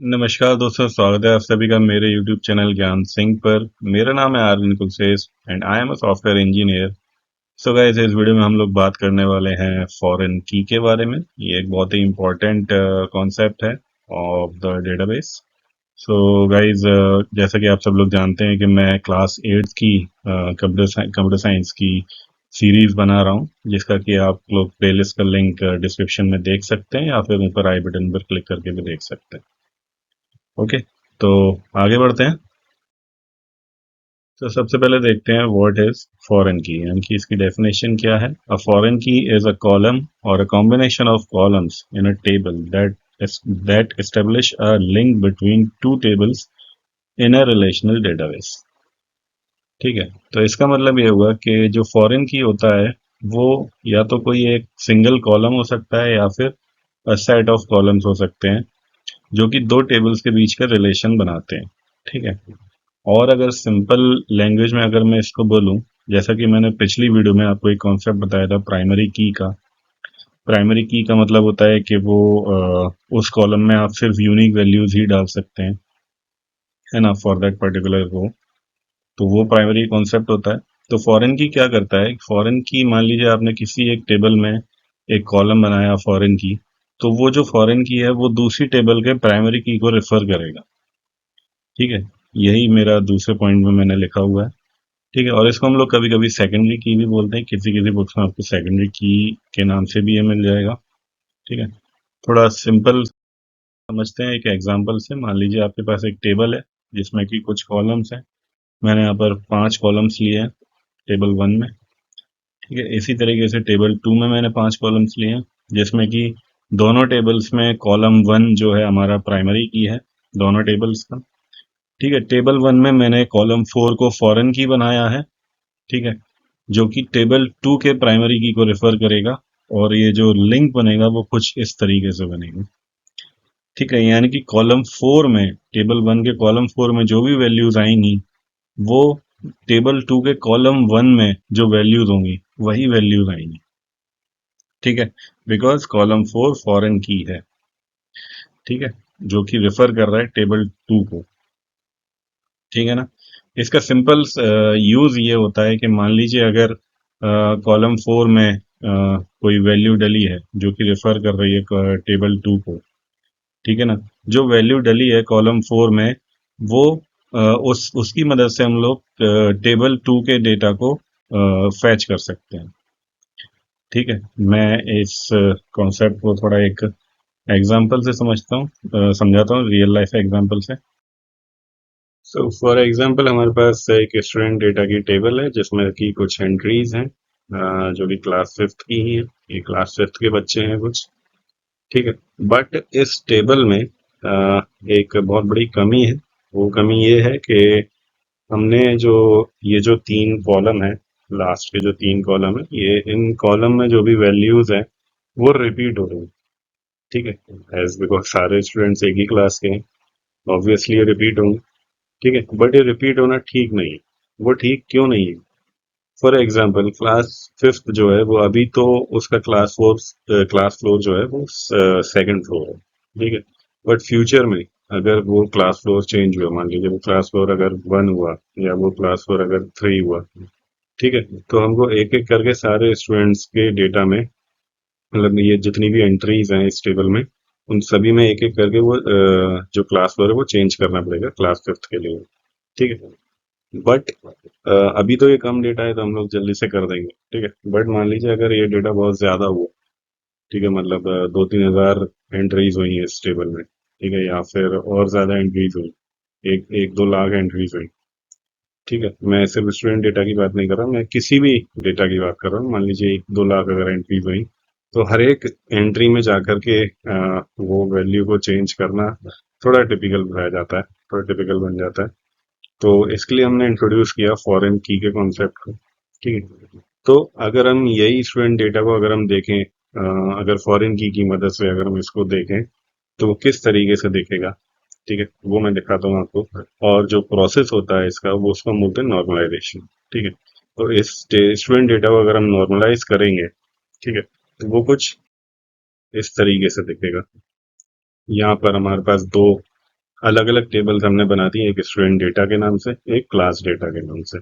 नमस्कार दोस्तों, स्वागत है आप सभी का मेरे YouTube चैनल ज्ञान सिंह पर। मेरा नाम है Aryan Kulshesh and I am a software engineer. So guys, इस वीडियो में हम लोग बात करने वाले हैं फॉरेन की के बारे में। ये एक बहुत ही इम्पोर्टेंट कॉन्सेप्ट है of the database. So guys, जैसा कि आप सब लोग जानते हैं कि मैं क्लास 8 की कंप्यूटर साइंस की सीरीज बना रहा हूँ, जिसका कि आप लोग प्लेलिस्ट का लिंक डिस्क्रिप्शन में देख सकते हैं या फिर ऊपर आई बटन पर क्लिक करके भी देख सकते हैं। ओके, तो आगे बढ़ते हैं। तो सबसे पहले देखते हैं व्हाट इज फॉरेन की, यानी कि इसकी डेफिनेशन क्या है। अ फॉरेन की इज अ कॉलम और a combination of columns in a table that establish a link between two tables in a relational database. ठीक है, तो इसका मतलब ये हुआ कि जो फॉरेन की होता है वो या तो कोई एक सिंगल कॉलम हो सकता है या फिर सेट ऑफ कॉलम्स हो सकते हैं, जो कि दो टेबल्स के बीच का रिलेशन बनाते हैं। ठीक है, और अगर सिंपल लैंग्वेज में अगर मैं इसको बोलूं, जैसा कि मैंने पिछली वीडियो में आपको एक कॉन्सेप्ट बताया था प्राइमरी की का। प्राइमरी की का मतलब होता है कि वो उस कॉलम में आप सिर्फ यूनिक वैल्यूज ही डाल सकते हैं, है ना, फॉर दैट पर्टिकुलर रो। तो वो प्राइमरी कॉन्सेप्ट होता है। तो फॉरेन की क्या करता है, फॉरेन की मान लीजिए आपने किसी एक टेबल में एक कॉलम बनाया फॉरेन की, तो वो जो फॉरेन की है वो दूसरी टेबल के प्राइमरी की को रेफर करेगा। ठीक है, यही मेरा दूसरे पॉइंट में मैंने लिखा हुआ है। ठीक है, और इसको हम लोग कभी कभी सेकेंडरी की भी बोलते हैं, किसी किसी बुक्स में आपको सेकेंडरी की के नाम से भी ये मिल जाएगा। ठीक है, थोड़ा सिंपल समझते हैं एक एग्जांपल से। मान लीजिए आपके पास एक टेबल है जिसमें कि कुछ कॉलम्स हैं। मैंने यहाँ पर 5 कॉलम्स लिए हैं टेबल 1 में। ठीक है, इसी तरीके से टेबल 2 में मैंने 5 कॉलम्स लिए हैं, जिसमें कि दोनों टेबल्स में कॉलम 1 जो है हमारा प्राइमरी की है, दोनों टेबल्स का। ठीक है, टेबल 1 में मैंने कॉलम 4 को फॉरेन की बनाया है। ठीक है, जो कि टेबल 2 के प्राइमरी की को रेफर करेगा, और ये जो लिंक बनेगा वो कुछ इस तरीके से बनेगा। ठीक है, यानी कि कॉलम 4 में, टेबल 1 के कॉलम 4 में जो भी वैल्यूज आएंगी वो टेबल 2 के कॉलम 1 में जो वैल्यूज होंगी वही वैल्यूज आएंगी। ठीक है, बिकॉज कॉलम 4 फॉरेन की है। ठीक है, जो कि रेफर कर रहा है टेबल 2 को। ठीक है ना। इसका सिंपल यूज ये होता है कि मान लीजिए अगर कॉलम 4 में कोई वैल्यू डली है जो कि रेफर कर रही है टेबल 2 को। ठीक है ना, जो वैल्यू डली है कॉलम 4 में वो उस उसकी मदद से हम लोग टेबल 2 के डेटा को फैच कर सकते हैं। ठीक है, मैं इस कॉन्सेप्ट को थोड़ा एक एग्जांपल से समझाता हूँ, रियल लाइफ एग्जांपल से। सो फॉर एग्जांपल हमारे पास एक स्टूडेंट डेटा की टेबल है जिसमें कि कुछ एंट्रीज हैं, जो कि क्लास 5th की ही है। ये क्लास 5th के बच्चे हैं कुछ। ठीक है, बट इस टेबल में एक बहुत बड़ी कमी है। वो कमी ये है कि हमने जो ये जो 3 कॉलम है, लास्ट के जो 3 कॉलम है, ये इन कॉलम में जो भी वैल्यूज हैं वो रिपीट हो रही हैं। ठीक है, एज बिकॉज सारे स्टूडेंट्स एक ही क्लास के हैं, ऑब्वियसली ये रिपीट होंगे। ठीक है, बट ये रिपीट होना ठीक नहीं है। वो ठीक क्यों नहीं है? फॉर एग्जाम्पल क्लास 5th जो है वो अभी तो उसका क्लास फ्लोर जो है वो सेकंड फ्लोर है। ठीक है, बट फ्यूचर में अगर वो क्लास फ्लोर चेंज हुआ, मान लीजिए वो क्लास फ्लोर अगर 1 हुआ या वो क्लास फ्लोर अगर 3 हुआ, ठीक है, तो हमको एक एक करके सारे स्टूडेंट्स के डेटा में, मतलब ये जितनी भी एंट्रीज हैं इस टेबल में, उन सभी में एक एक करके वो जो क्लास फ्लोर है वो चेंज करना पड़ेगा क्लास 5th के लिए। ठीक है, बट अभी तो ये कम डेटा है तो हम लोग जल्दी से कर देंगे। ठीक है, बट मान लीजिए अगर ये डेटा बहुत ज्यादा हुआ, ठीक है, मतलब 2-3 हजार एंट्रीज हुई है इस टेबल में, ठीक है, या फिर और ज्यादा एंट्रीज हुई, एक एक 2 लाख एंट्रीज हुई। ठीक है, मैं सिर्फ स्टूडेंट डेटा की बात नहीं कर रहा, मैं किसी भी डेटा की बात कर रहा हूँ। मान लीजिए 1-2 लाख अगर एंट्रीज हुई, तो हर एक एंट्री में जाकर के वो वैल्यू को चेंज करना थोड़ा टिपिकल बनाया जाता है, थोड़ा टिपिकल बन जाता है। तो इसके लिए हमने इंट्रोड्यूस किया फॉरेन की के कॉन्सेप्ट को। ठीक है, तो अगर हम यही स्टूडेंट डेटा को अगर हम देखें, अगर फॉरेन की मदद से अगर हम इसको देखें तो वो किस तरीके से दिखेगा, ठीक है, वो मैं दिखाता हूँ आपको। और जो प्रोसेस होता है इसका वो उसको हम बोलते हैं नॉर्मलाइजेशन। ठीक है, तो इस स्टूडेंट डेटा को अगर हम नॉर्मलाइज करेंगे, ठीक है, तो वो कुछ इस तरीके से दिखेगा। यहाँ पर हमारे पास दो अलग अलग टेबल्स हमने बना दी, एक स्टूडेंट डेटा के नाम से, एक क्लास डेटा के नाम से।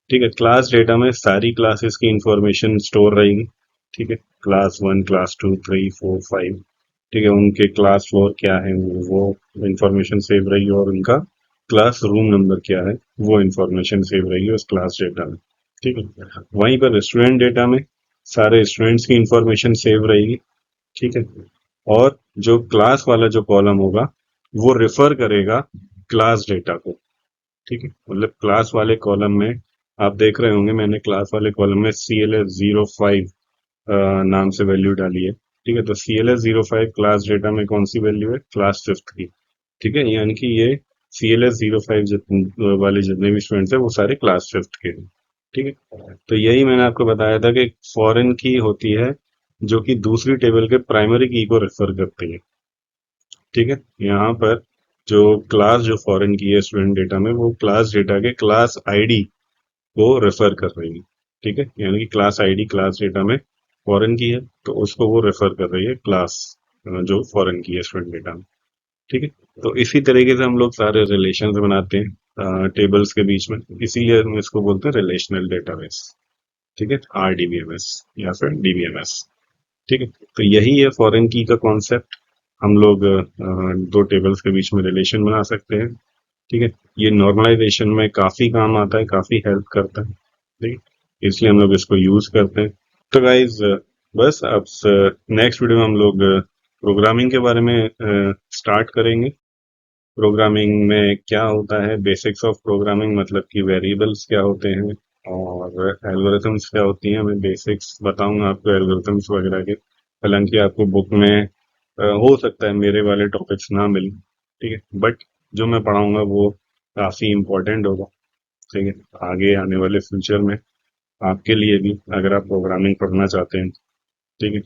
ठीक है, क्लास डेटा में सारी क्लासेस की इंफॉर्मेशन स्टोर रहेगी। ठीक है, क्लास 1, क्लास 2, 3, 4, 5। ठीक है, उनके क्लास फ्लोर क्या है वो इंफॉर्मेशन सेव रहेगी, और उनका क्लास रूम नंबर क्या है वो इंफॉर्मेशन सेव रहेगी उस क्लास डेटा में। ठीक है, वहीं पर स्टूडेंट डेटा में सारे स्टूडेंट्स की इंफॉर्मेशन सेव रहेगी। ठीक है, और जो क्लास वाला जो कॉलम होगा वो रेफर करेगा क्लास डेटा को। ठीक है, मतलब क्लास वाले कॉलम में आप देख रहे होंगे मैंने क्लास वाले कॉलम में CLS 05 नाम से वैल्यू डाली है। ठीक है, तो CLS 05 क्लास डेटा में कौन सी वैल्यू है, क्लास फिफ्थ की। ठीक है, यानी कि ये CLS 05 वाले जितने भी स्टूडेंट्स हैं वो सारे क्लास फिफ्थ के हैं। ठीक है, तो यही मैंने आपको बताया था कि फॉरेन की होती है जो कि दूसरी टेबल के प्राइमरी की को रेफर करती है। ठीक है, यहाँ पर जो क्लास जो फॉरेन की है स्टूडेंट डेटा में, वो क्लास डेटा के क्लास आईडी को रेफर कर रही है। ठीक है, यानी कि क्लास आईडी क्लास डेटा में फॉरेन की है तो उसको वो रेफर कर रही है क्लास जो फॉरेन की है स्टूडेंट डेटा में। ठीक है, तो इसी तरीके से हम लोग सारे रिलेशन बनाते हैं टेबल्स के बीच में, इसीलिए हम इसको बोलते हैं रिलेशनल डेटाबेस। ठीक है, RDBMS या फिर DBMS। ठीक है, तो यही है फॉरेन की का कॉन्सेप्ट। हम लोग दो टेबल्स के बीच में रिलेशन बना सकते हैं। ठीक है, ये नॉर्मलाइजेशन में काफी काम आता है, काफी हेल्प करता है। ठीक है, इसलिए हम लोग इसको यूज करते हैं। तो गाइज बस अब नेक्स्ट वीडियो में हम लोग प्रोग्रामिंग के बारे में स्टार्ट करेंगे। प्रोग्रामिंग में क्या होता है, बेसिक्स ऑफ प्रोग्रामिंग, मतलब कि वेरिएबल्स क्या होते हैं और एल्गोरिथम्स क्या होती हैं, मैं बेसिक्स बताऊंगा आपको एल्गोरिथम्स वगैरह के। हालांकि आपको बुक में हो सकता है मेरे वाले टॉपिक्स ना मिले। ठीक है, बट जो मैं पढ़ाऊंगा वो काफी इम्पोर्टेंट होगा। ठीक है, आगे आने वाले फ्यूचर में आपके लिए भी, अगर आप प्रोग्रामिंग पढ़ना चाहते हैं। ठीक है,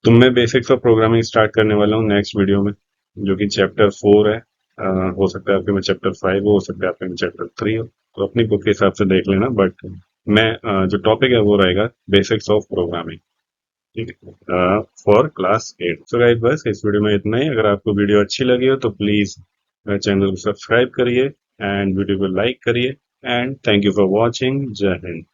तो मैं बेसिक्स ऑफ प्रोग्रामिंग स्टार्ट करने वाला हूँ नेक्स्ट वीडियो में, जो कि चैप्टर 4 है। हो सकता है आपके में चैप्टर 5 हो सकता है आपके में चैप्टर 3 हो, तो अपनी बुक के हिसाब से देख लेना। बट मैं जो टॉपिक है वो रहेगा बेसिक्स ऑफ प्रोग्रामिंग। ठीक है, फॉर क्लास 8। सो गाइस बस इस वीडियो में इतना ही। अगर आपको वीडियो अच्छी लगी हो तो प्लीज चैनल को सब्सक्राइब करिए एंड वीडियो को लाइक करिए। And thank you for watching. जय हिंद।